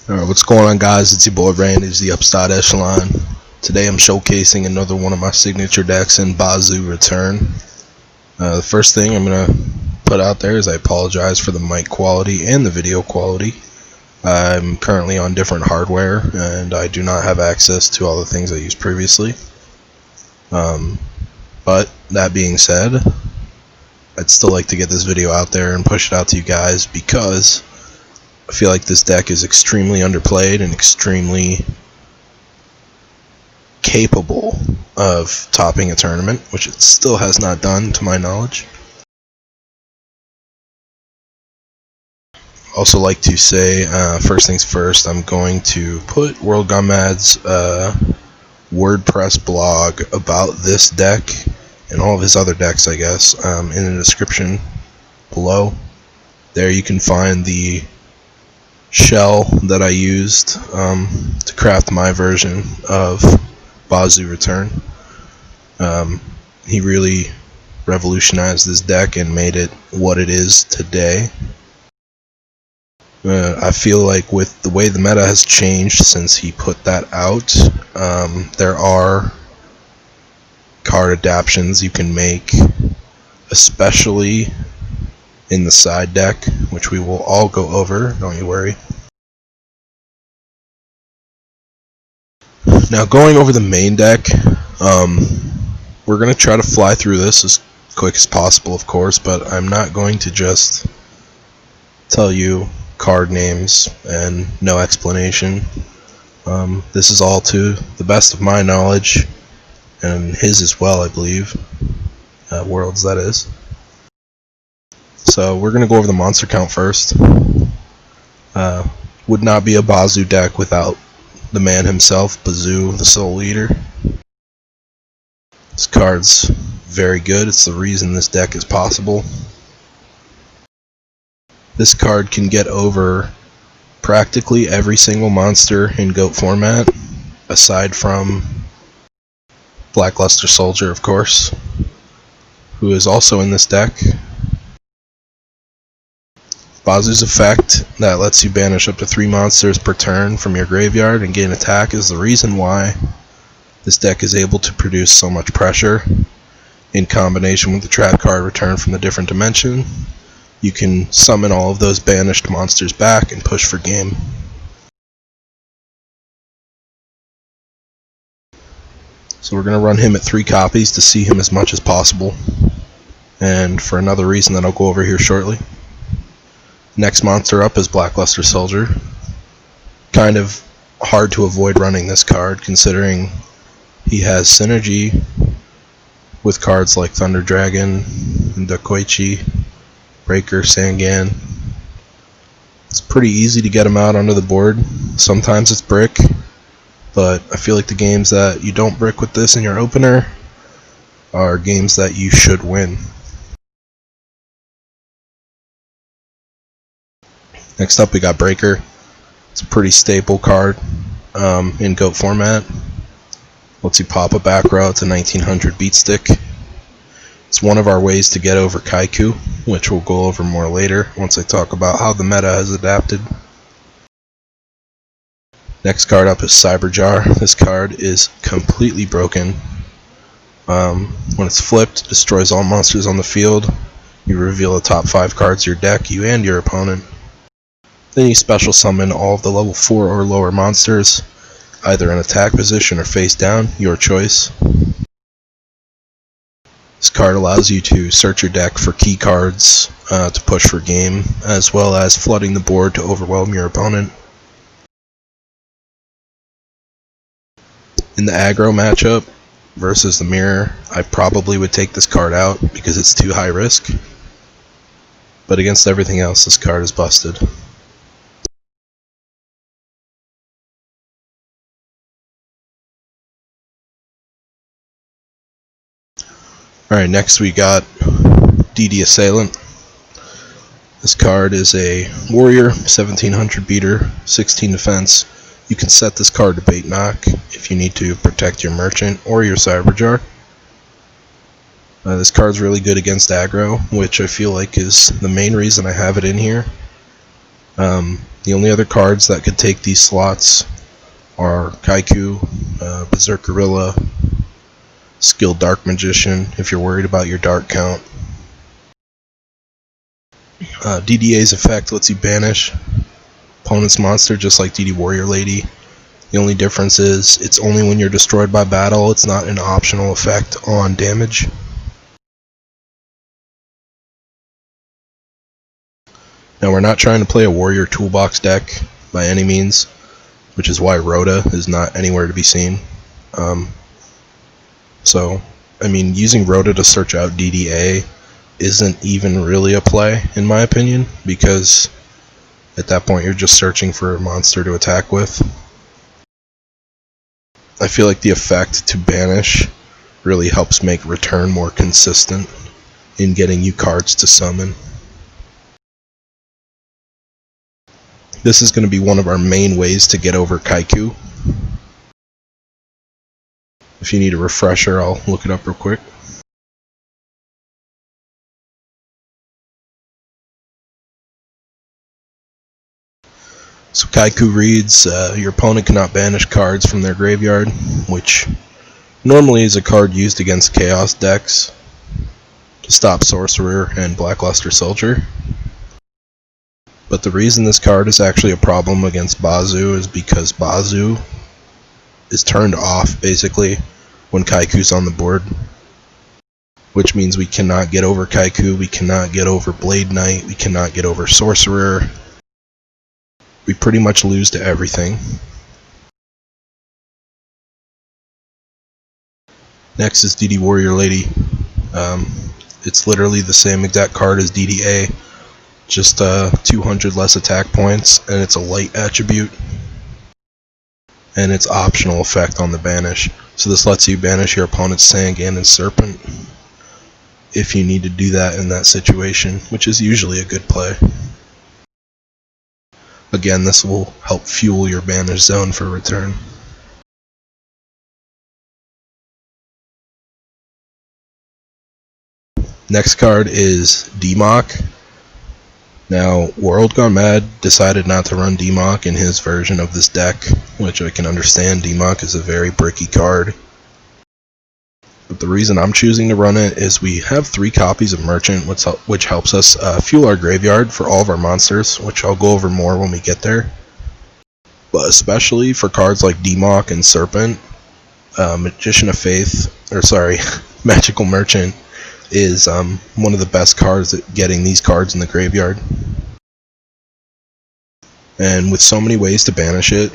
Alright, what's going on, guys? It's your boy Randy, the Upstart Echelon. Today I'm showcasing another one of my signature decks in Bazoo Return. The first thing I'm going to put out there is I apologize for the mic quality and the video quality. I'm currently on different hardware and I do not have access to all the things I used previously. But that being said, I'd still like to get this video out there and push it out to you guys because I feel like this deck is extremely underplayed and extremely capable of topping a tournament, which it still has not done to my knowledge. Also like to say, first things first, I'm going to put WorldGoneMaad's WordPress blog about this deck and all of his other decks, I guess, in the description below. There you can find the shell that I used to craft my version of Bazoo Return. He really revolutionized this deck and made it what it is today. I feel like with the way the meta has changed since he put that out, there are card adaptations you can make, especially in the side deck, which we will all go over, don't you worry. Now, going over the main deck, we're going to try to fly through this as quick as possible, of course, but I'm not going to just tell you card names and no explanation. This is all to the best of my knowledge, and his as well, I believe. World's, that is. So we're going to go over the monster count first. Would not be a Bazoo deck without the man himself, Bazoo, the Soul Leader. This card's very good. It's the reason this deck is possible. This card can get over practically every single monster in GOAT format, aside from Blackluster Soldier, of course, who is also in this deck. Bazoo's effect that lets you banish up to 3 monsters per turn from your graveyard and gain attack is the reason why this deck is able to produce so much pressure. In combination with the trap card Return from the Different Dimension, you can summon all of those banished monsters back and push for game. So we're going to run him at 3 copies to see him as much as possible, and for another reason that I'll go over here shortly. Next monster up is Blackluster Soldier. Kind of hard to avoid running this card considering he has synergy with cards like Thunder Dragon, Dakoichi, Breaker, Sangan. It's pretty easy to get him out onto the board. Sometimes it's brick, but I feel like the games that you don't brick with this in your opener are games that you should win. Next up we got Breaker. It's a pretty staple card in GOAT format. Lets you pop a back row to 1900 beat stick. It's one of our ways to get over Kaiku, which we'll go over more later once I talk about how the meta has adapted. Next card up is Cyberjar. This card is completely broken. When it's flipped, it destroys all monsters on the field. You reveal the top 5 cards of your deck, you and your opponent. Then you special summon all of the level 4 or lower monsters, either in attack position or face down, your choice. This card allows you to search your deck for key cards to push for game, as well as flooding the board to overwhelm your opponent. In the aggro matchup versus the mirror, I probably would take this card out because it's too high risk, but against everything else this card is busted. Alright, next we got DD Assailant. This card is a warrior, 1700 beater, 16 defense. You can set this card to bait knock if you need to protect your merchant or your Cyberjar. This card's really good against aggro, which I feel like is the main reason I have it in here. The only other cards that could take these slots are Kaiku, Berserk Gorilla, Skilled Dark Magician if you're worried about your dark count. DDA's effect lets you banish opponent's monster just like DD Warrior Lady. The only difference is it's only when you're destroyed by battle, it's not an optional effect on damage. Now we're not trying to play a warrior toolbox deck by any means, which is why Rhoda is not anywhere to be seen. Using Rhoda to search out DDA isn't even really a play in my opinion, because at that point you're just searching for a monster to attack with. I feel like the effect to banish really helps make return more consistent in getting you cards to summon. This is going to be one of our main ways to get over Kaiku. If you need a refresher, I'll look it up real quick. So Kaiku reads, your opponent cannot banish cards from their graveyard, which normally is a card used against Chaos decks to stop Sorcerer and Blackluster Soldier. But the reason this card is actually a problem against Bazoo is because Bazoo is turned off basically when Kaiku's on the board, which means we cannot get over Kaiku, we cannot get over Blade Knight, we cannot get over Sorcerer. We pretty much lose to everything. Next is DD Warrior Lady. It's literally the same exact card as DDA, just 200 less attack points, and it's a light attribute. And its optional effect on the banish. So this lets you banish your opponent's Sangan and Serpent if you need to do that in that situation, which is usually a good play. Again, this will help fuel your banish zone for return. Next card is DMOC. Now, WorldGoneMaad decided not to run DMOC in his version of this deck, which I can understand. DMOC is a very bricky card. But the reason I'm choosing to run it is we have 3 copies of Merchant, which helps us fuel our graveyard for all of our monsters, which I'll go over more when we get there. But especially for cards like DMOC and Serpent, Magician of Faith, Magical Merchant is one of the best cards at getting these cards in the graveyard. And with so many ways to banish it,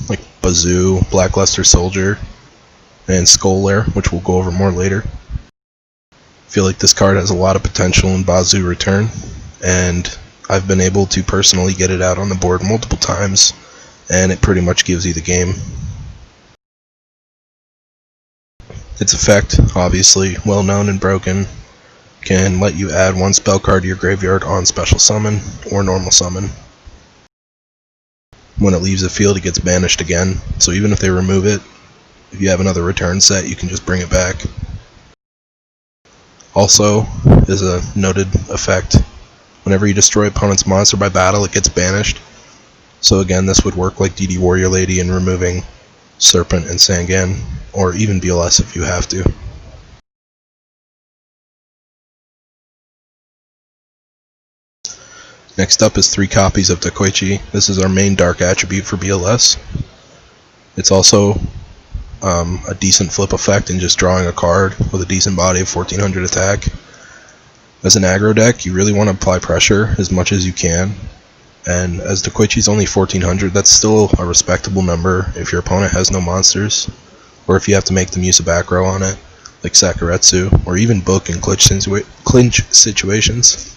like Bazoo, Blackluster Soldier, and Skull Lair, which we'll go over more later, I feel like this card has a lot of potential in Bazoo Return, and I've been able to personally get it out on the board multiple times, and it pretty much gives you the game. Its effect, obviously well known and broken, can let you add 1 spell card to your graveyard on special summon or normal summon. When it leaves the field, it gets banished again, so even if they remove it, if you have another return set, you can just bring it back. Also, as a noted effect, whenever you destroy opponent's monster by battle, it gets banished. So again, this would work like DD Warrior Lady in removing Serpent and Sangan, or even BLS if you have to. Next up is 3 copies of Takoichi. This is our main dark attribute for BLS. It's also a decent flip effect in just drawing a card with a decent body of 1400 attack. As an aggro deck, you really want to apply pressure as much as you can, and as Takoichi's only 1400, that's still a respectable number if your opponent has no monsters, or if you have to make them use a back row on it, like Sakuretsu, or even book in clinch situations.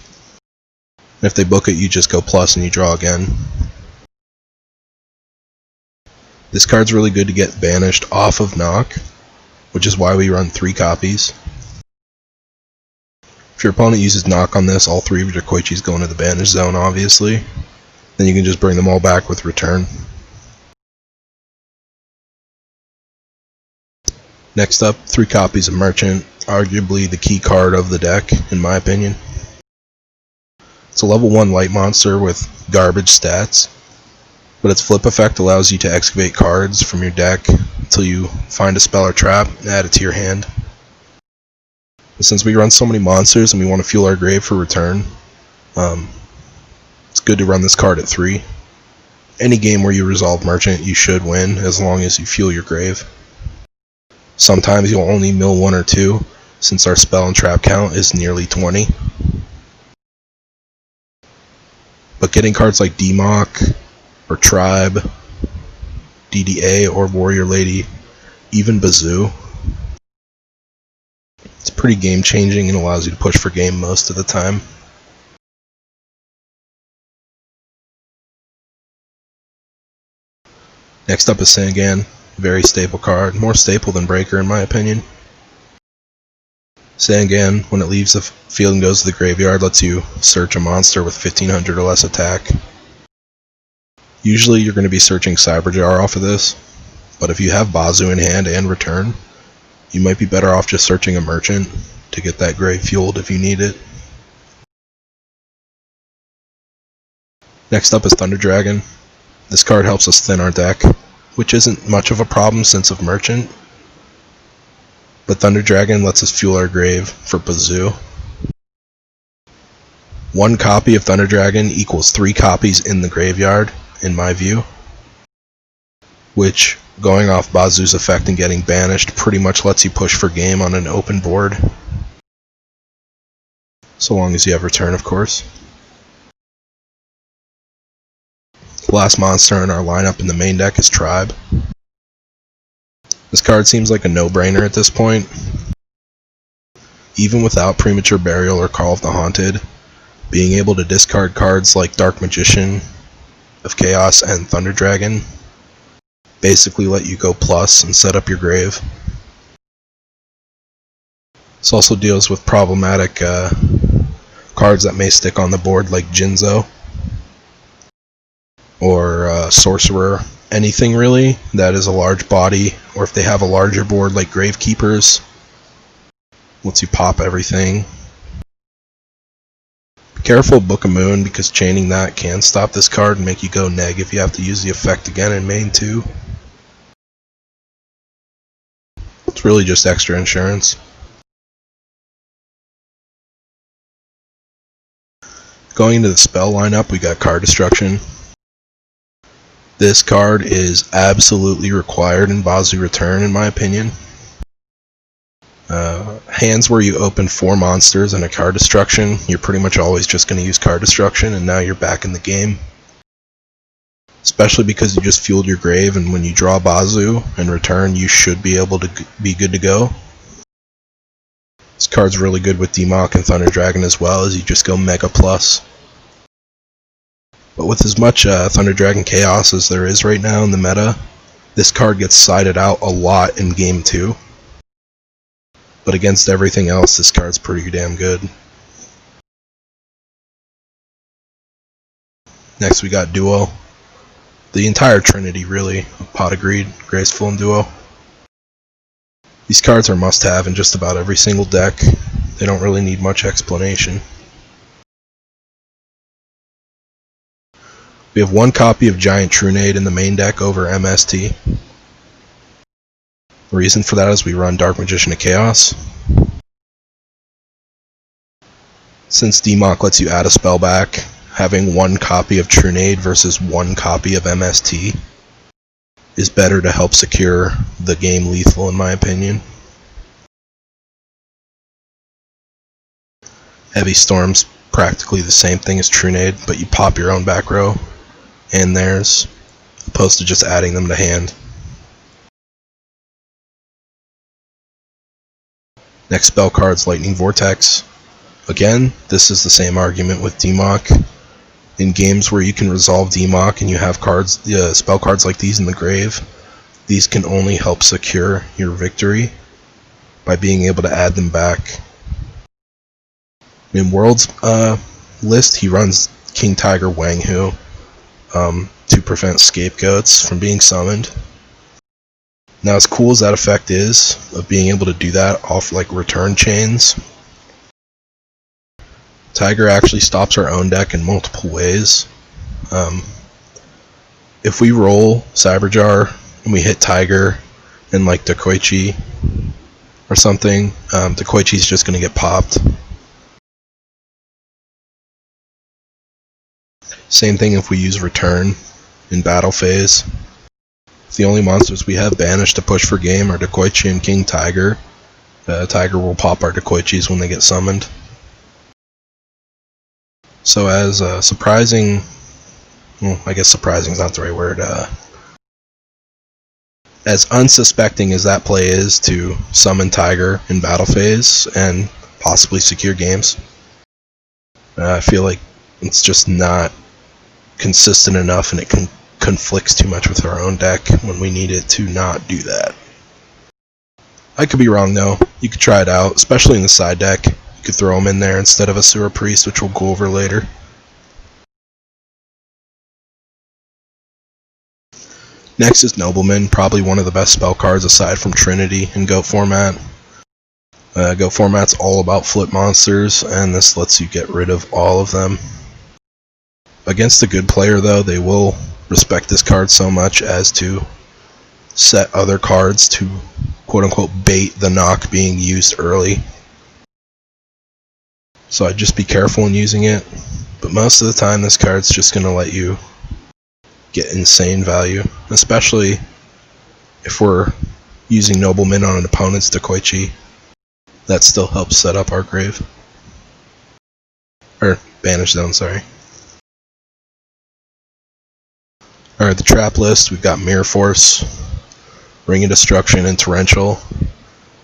And if they book it, you just go plus and you draw again. This card's really good to get banished off of knock, which is why we run 3 copies. If your opponent uses knock on this, all 3 of your Koichis go into the banish zone, obviously. Then you can just bring them all back with return. Next up, 3 copies of Merchant, arguably the key card of the deck, in my opinion. It's a level 1 light monster with garbage stats. but its flip effect allows you to excavate cards from your deck until you find a spell or trap and add it to your hand. But since we run so many monsters and we want to fuel our grave for return, it's good to run this card at 3. Any game where you resolve Merchant, you should win as long as you fuel your grave. Sometimes you'll only mill 1 or 2, since our spell and trap count is nearly 20. But getting cards like Demok, or Tribe, DDA, or Warrior Lady, even Bazoo, it's pretty game changing and allows you to push for game most of the time. Next up is Sangan, very staple card, more staple than Breaker in my opinion. Sangan, when it leaves the field and goes to the graveyard, lets you search a monster with 1500 or less attack. Usually you're going to be searching Cyberjar off of this, but if you have Bazoo in hand and return, you might be better off just searching a Merchant to get that grave fueled if you need it. Next up is Thunder Dragon. This card helps us thin our deck, which isn't much of a problem since of Merchant, but Thunder Dragon lets us fuel our grave for Bazoo. 1 copy of Thunder Dragon equals 3 copies in the graveyard, in my view, which, going off Bazoo's effect and getting banished, pretty much lets you push for game on an open board. So long as you have return, of course. The last monster in our lineup in the main deck is Tribe. This card seems like a no-brainer at this point. Even without Premature Burial or Call of the Haunted, being able to discard cards like Dark Magician of Chaos and Thunder Dragon basically let you go plus and set up your grave. This also deals with problematic cards that may stick on the board like Jinzo or Sorcerer. Anything really that is a large body, or if they have a larger board like Gravekeepers, lets you pop everything. Be careful of Book of Moon, because chaining that can stop this card and make you go neg if you have to use the effect again in main 2. It's really just extra insurance. Going into the spell lineup, we got Card Destruction. This card is absolutely required in Bazoo Return, in my opinion. Hands where you open 4 monsters and a Card Destruction, you're pretty much always just going to use Card Destruction, and now you're back in the game. Especially because you just fueled your grave, and when you draw Bazoo and return, you should be able to be good to go. This card's really good with Demok and Thunder Dragon as well, as you just go Mega Plus. But with as much Thunder Dragon Chaos as there is right now in the meta, this card gets sided out a lot in Game 2. But against everything else, this card's pretty damn good. Next we got Duo. The entire trinity, really. Pot of Greed, Graceful, and Duo. These cards are must-have in just about every single deck. They don't really need much explanation. We have 1 copy of Giant Trunade in the main deck over MST. The reason for that is we run Dark Magician of Chaos. Since Demok lets you add a spell back, having 1 copy of Trunade versus 1 copy of MST is better to help secure the game lethal, in my opinion. Heavy Storm's practically the same thing as Trunade, but you pop your own back row and theirs, opposed to just adding them to hand. Next spell card's Lightning Vortex. Again, this is the same argument with Demok. In games where you can resolve Demok and you have cards, spell cards like these in the grave, these can only help secure your victory by being able to add them back. In World's list, he runs King Tiger Wang Hu to prevent scapegoats from being summoned. Now, as cool as that effect is, of being able to do that off like return chains, Tiger actually stops our own deck in multiple ways. if we roll Cyberjar and we hit Tiger and like Dekoichi or something, Dekoichi's just going to get popped. Same thing if we use Return in battle phase. If the only monsters we have banished to push for game are Dekoichi and King Tiger, Tiger will pop our Dekoichis when they get summoned. So as surprising, well, I guess surprising is not the right word, as unsuspecting as that play is to summon Tiger in battle phase and possibly secure games, I feel like it's just not consistent enough, and it conflicts too much with our own deck when we need it to not do that. I could be wrong though. You could try it out, especially in the side deck. You could throw them in there instead of a Sewer Priest, which we'll go over later. Next is Nobleman, probably one of the best spell cards aside from Trinity in GOAT format. GOAT format's all about flip monsters, and this lets you get rid of all of them. Against a good player though, they will respect this card so much as to set other cards to quote-unquote bait the knock being used early. So I'd just be careful in using it, but most of the time this card's just going to let you get insane value, especially if we're using Nobleman on an opponent's Dekoichi. That still helps set up our grave. Or Banish Zone, sorry. Alright, the trap list, we've got Mirror Force, Ring of Destruction, and Torrential.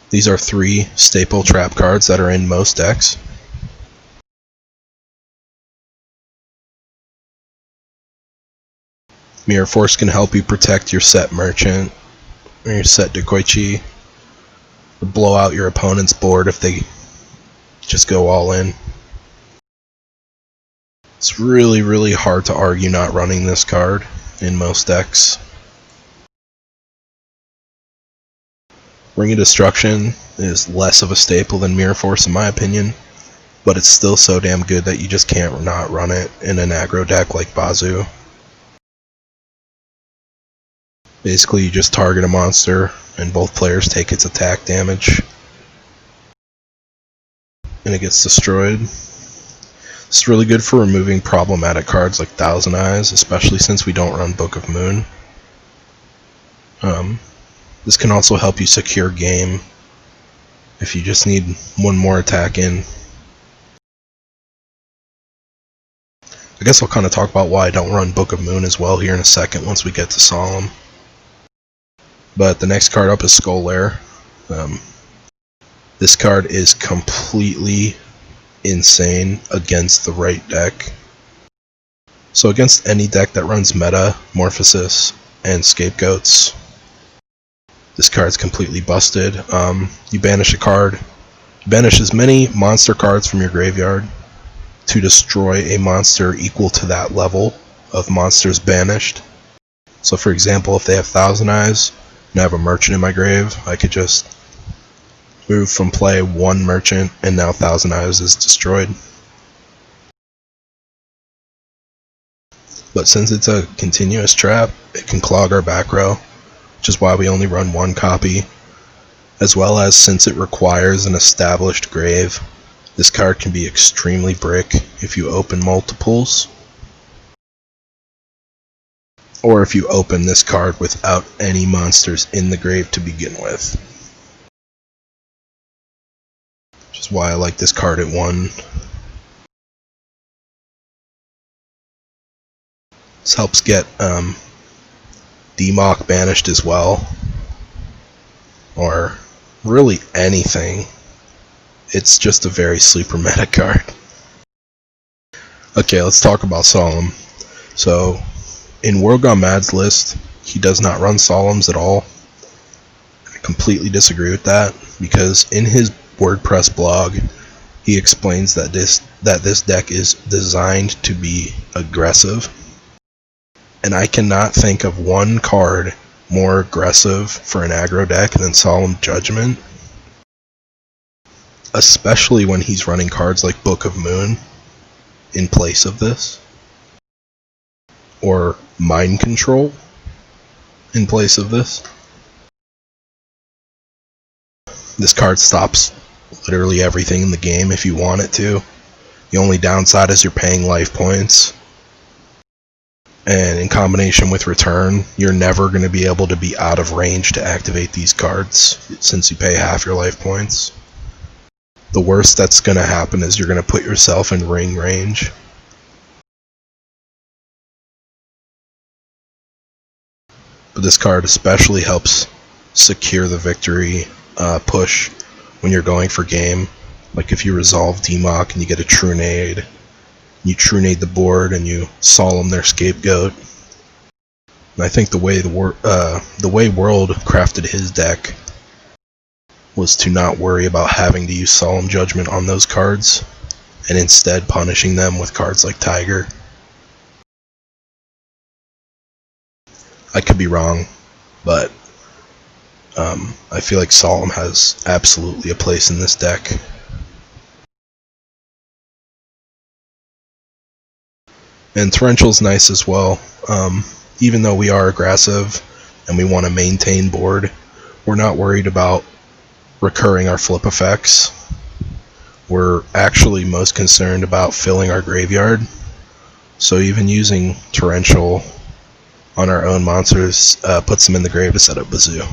These are 3 staple trap cards that are in most decks. Mirror Force can help you protect your set Merchant, or your set Dekoichi, or blow out your opponent's board if they just go all in. It's really, really hard to argue not running this card in most decks. Ring of Destruction is less of a staple than Mirror Force in my opinion, but it's still so damn good that you just can't not run it in an aggro deck like Bazoo. Basically you just target a monster and both players take its attack damage and it gets destroyed. It's really good for removing problematic cards like Thousand Eyes, especially since we don't run Book of Moon. This can also help you secure game if you just need one more attack in. I guess I'll kind of talk about why I don't run Book of Moon as well here in a second once we get to Solemn. But the next card up is Skull Lair. This card is completely insane against the right deck. So against any deck that runs Meta, Morphosis, and Scapegoats, this card's completely busted. You banish a card. Banish as many monster cards from your graveyard to destroy a monster equal to that level of monsters banished. So for example, if they have Thousand Eyes and I have a Merchant in my grave, I could just move from play 1 Merchant and now Thousand Eyes is destroyed. But since it's a continuous trap, it can clog our back row, which is why we only run 1 copy, as well as since it requires an established grave, this card can be extremely brick if you open multiples, or if you open this card without any monsters in the grave to begin with. Which is why I like this card at 1. This helps get Demok banished as well, or really anything. It's just a very sleeper meta card. Okay, let's talk about Solemn. So, in WorldGoneMaad's list, he does not run Solemns at all. I completely disagree with that, because in his WordPress blog, he explains that this deck is designed to be aggressive. And I cannot think of one card more aggressive for an aggro deck than Solemn Judgment. Especially when he's running cards like Book of Moon in place of this. Or mind control in place of this. This card stops literally everything in the game if you want it to. The only downside is you're paying life points. And in combination with Return, you're never going to be able to be out of range to activate these cards since you pay half your life points. The worst that's going to happen is you're going to put yourself in ring range. But this card especially helps secure the victory push when you're going for game. Like if you resolve Demock and you get a Trunade, you Trunade the board and you Solemn their scapegoat. And I think the way World crafted his deck was to not worry about having to use Solemn Judgment on those cards, and instead punishing them with cards like Tiger. I could be wrong, but I feel like Solemn has absolutely a place in this deck. And Torrential's nice as well. Even though we are aggressive and we want to maintain board, we're not worried about recurring our flip effects. We're actually most concerned about filling our graveyard. So even using Torrential on our own monsters puts them in the grave to set up Bazoo.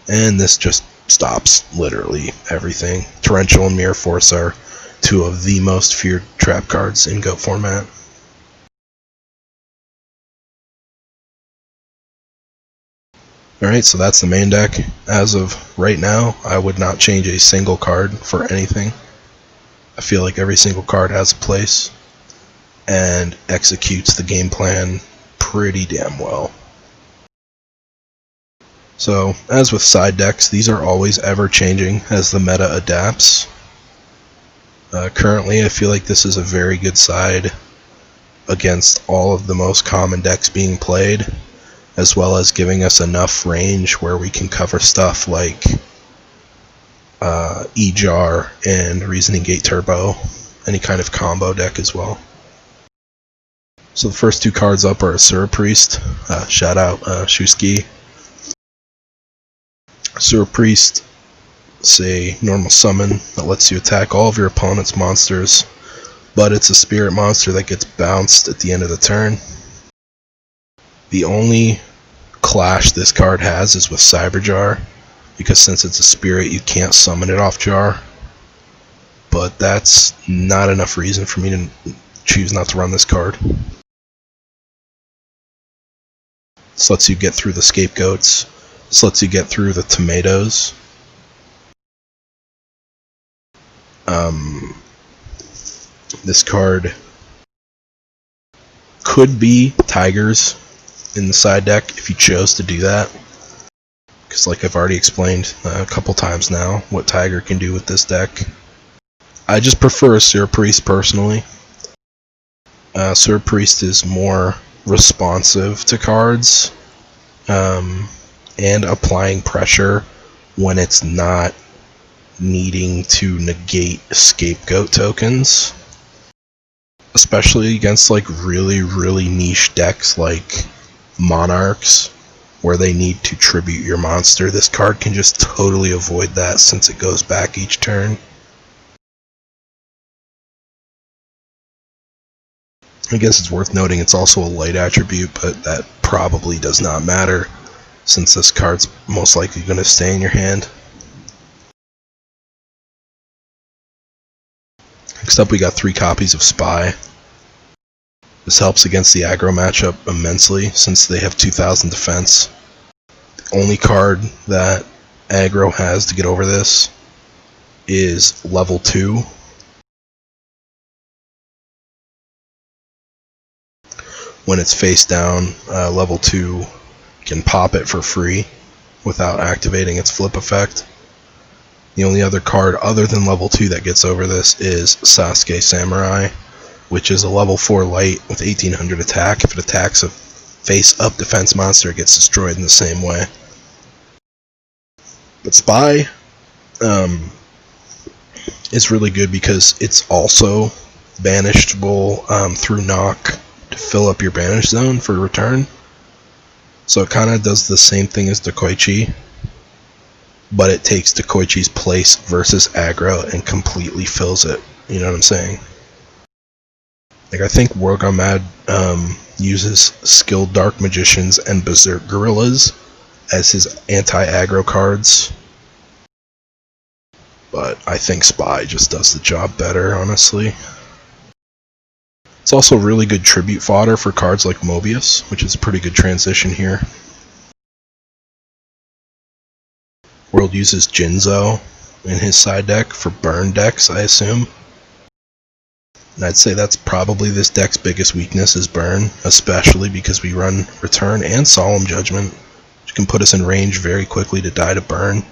And this just stops literally everything. Torrential and Mirror Force are two of the most feared trap cards in GOAT format. Alright, so that's the main deck. As of right now, I would not change a single card for anything. I feel like every single card has a place and executes the game plan pretty damn well. So, as with side decks, these are always ever changing as the meta adapts. Currently, I feel like this is a very good side against all of the most common decks being played, as well as giving us enough range where we can cover stuff like E-Jar and Reasoning Gate Turbo, any kind of combo deck as well. So the first two cards up are Asura Priest, shout out Shuski. Asura Priest is a normal summon that lets you attack all of your opponent's monsters, but it's a spirit monster that gets bounced at the end of the turn. The only clash this card has is with Cyberjar, because since it's a spirit you can't summon it off Jar, but that's not enough reason for me to choose not to run this card. This lets you get through the scapegoats, this lets you get through the tomatoes. This card could be Tigers in the side deck if you chose to do that, because like I've already explained a couple times now what Tiger can do with this deck. I just prefer Asura Priest personally. Asura Priest is more responsive to cards and applying pressure when it's not needing to negate scapegoat tokens, especially against like really niche decks like Monarchs, where they need to tribute your monster. This card can just totally avoid that since it goes back each turn. I guess it's worth noting it's also a light attribute, but that probably does not matter since this card's most likely going to stay in your hand. Next up we got 3 copies of Spy. This helps against the aggro matchup immensely since they have 2000 defense. The only card that aggro has to get over this is level 2. When it's face down, level 2 can pop it for free without activating its flip effect. The only other card other than level 2 that gets over this is Sasuke Samurai, which is a level 4 light with 1800 attack. If it attacks a face-up defense monster, it gets destroyed in the same way. But Spy is really good because it's also banishable through knock to fill up your banish zone for return. So it kind of does the same thing as Dekoichi, but it takes Dekoichi's place versus aggro and completely fills it. You know what I'm saying? Like, I think WorldGoneMaad uses skilled Dark Magicians and Berserk Gorillas as his anti-aggro cards, but I think Spy just does the job better, honestly. It's also really good tribute fodder for cards like Mobius, which is a pretty good transition here. World uses Jinzo in his side deck for burn decks, I assume. And I'd say that's probably this deck's biggest weakness is burn, especially because we run Return and Solemn Judgment, which can put us in range very quickly to die to burn.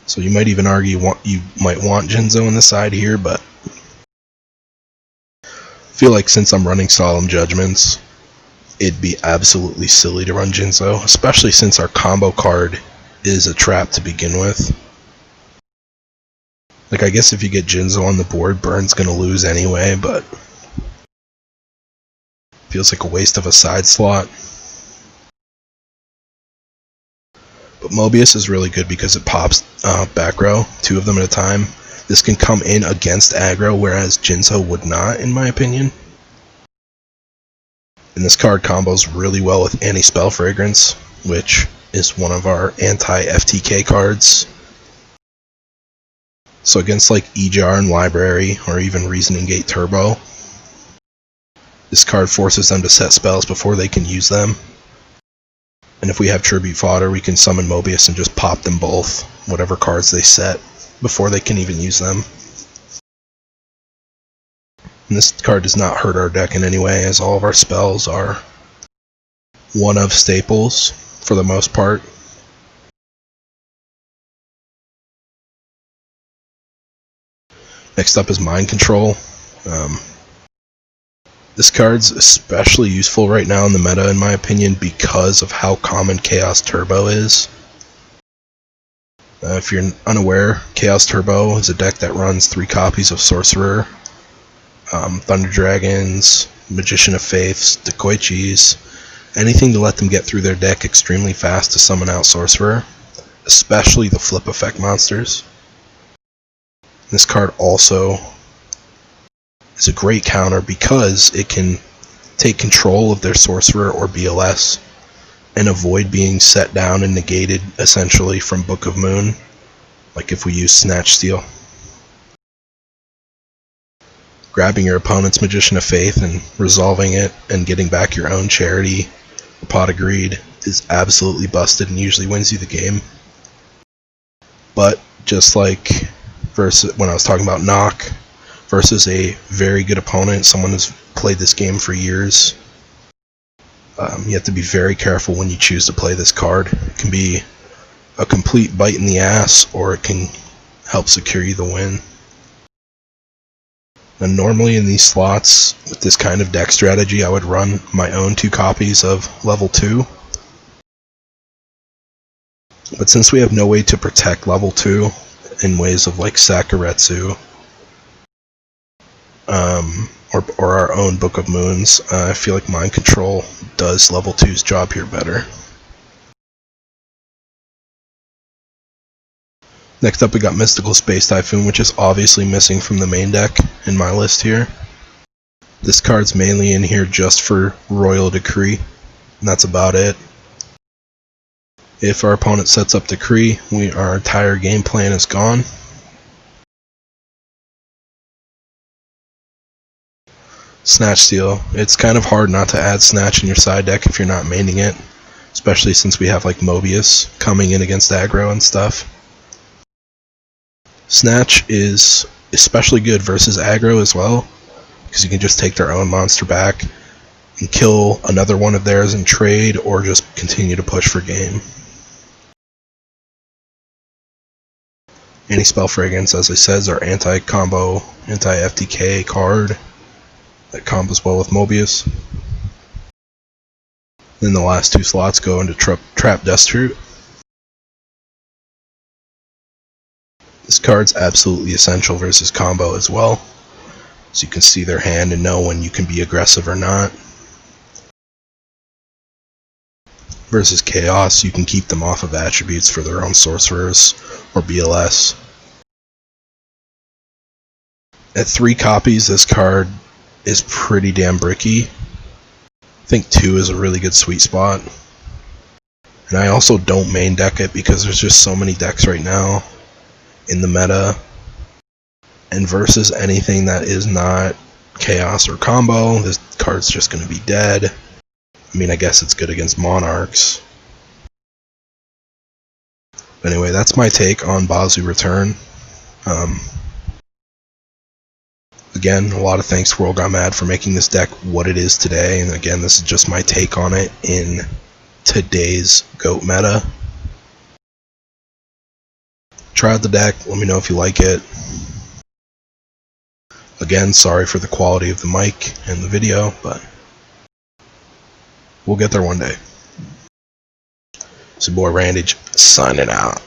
So you might even argue you might want Jinzo in the side here, but I feel like since I'm running Solemn Judgments, it'd be absolutely silly to run Jinzo, especially since our combo card is a trap to begin with. Like, I guess if you get Jinzo on the board, Burn's gonna lose anyway, but feels like a waste of a side slot. But Mobius is really good because it pops back row, 2 of them at a time. This can come in against aggro, whereas Jinzo would not, in my opinion. And this card combos really well with Anti-Spell Fragrance, which is one of our anti-FTK cards. So against like E-Jar and Library, or even Reasoning Gate Turbo, this card forces them to set spells before they can use them. And if we have Tribute Fodder, we can summon Mobius and just pop them both, whatever cards they set, before they can even use them. And this card does not hurt our deck in any way, as all of our spells are one of staples, for the most part. Next up is Mind Control. This card's especially useful right now in the meta, in my opinion, because of how common Chaos Turbo is. If you're unaware, Chaos Turbo is a deck that runs 3 copies of Sorcerer, Thunder Dragons, Magician of Faiths, Dekoichis, anything to let them get through their deck extremely fast to summon out Sorcerer, especially the flip effect monsters. This card also is a great counter because it can take control of their Sorcerer or BLS and avoid being set down and negated essentially from Book of Moon, like if we use Snatch Steal. Grabbing your opponent's Magician of Faith and resolving it and getting back your own Charity or Pot of Greed is absolutely busted and usually wins you the game. But just like versus when I was talking about Knock versus a very good opponent, someone who's played this game for years, you have to be very careful when you choose to play this card. It can be a complete bite in the ass, or it can help secure you the win. And normally in these slots, with this kind of deck strategy, I would run my own 2 copies of level 2. But since we have no way to protect level 2 in ways of like Sakuretsu, or our own Book of Moons, I feel like Mind Control does level 2's job here better. Next up we got Mystical Space Typhoon, which is obviously missing from the main deck in my list here. This card's mainly in here just for Royal Decree, and that's about it. If our opponent sets up Decree, our entire game plan is gone. Snatch Steal. It's kind of hard not to add Snatch in your side deck if you're not maining it, especially since we have like Mobius coming in against aggro and stuff. Snatch is especially good versus aggro as well, because you can just take their own monster back and kill another one of theirs in trade, or just continue to push for game. Anti-Spell Fragrance, as I said, is our anti-combo, anti-FTK card that combos well with Mobius. Then the last 2 slots go into Trap Destitute. This card's absolutely essential versus combo as well. so you can see their hand and know when you can be aggressive or not. Versus Chaos, you can keep them off of attributes for their own sorcerers or BLS. At 3 copies, this card is pretty damn bricky. I think 2 is a really good sweet spot. And I also don't main deck it because there's just so many decks right now in the meta. And versus anything that is not Chaos or combo, this card's just going to be dead. I mean, I guess it's good against Monarchs. But anyway, that's my take on Bazoo Return. Again, a lot of thanks to WorldGoneMaad for making this deck what it is today. And again, this is just my take on it in today's GOAT meta. Try out the deck, let me know if you like it. Again, sorry for the quality of the mic and the video, but we'll get there one day. It's your boy Randy, signing out.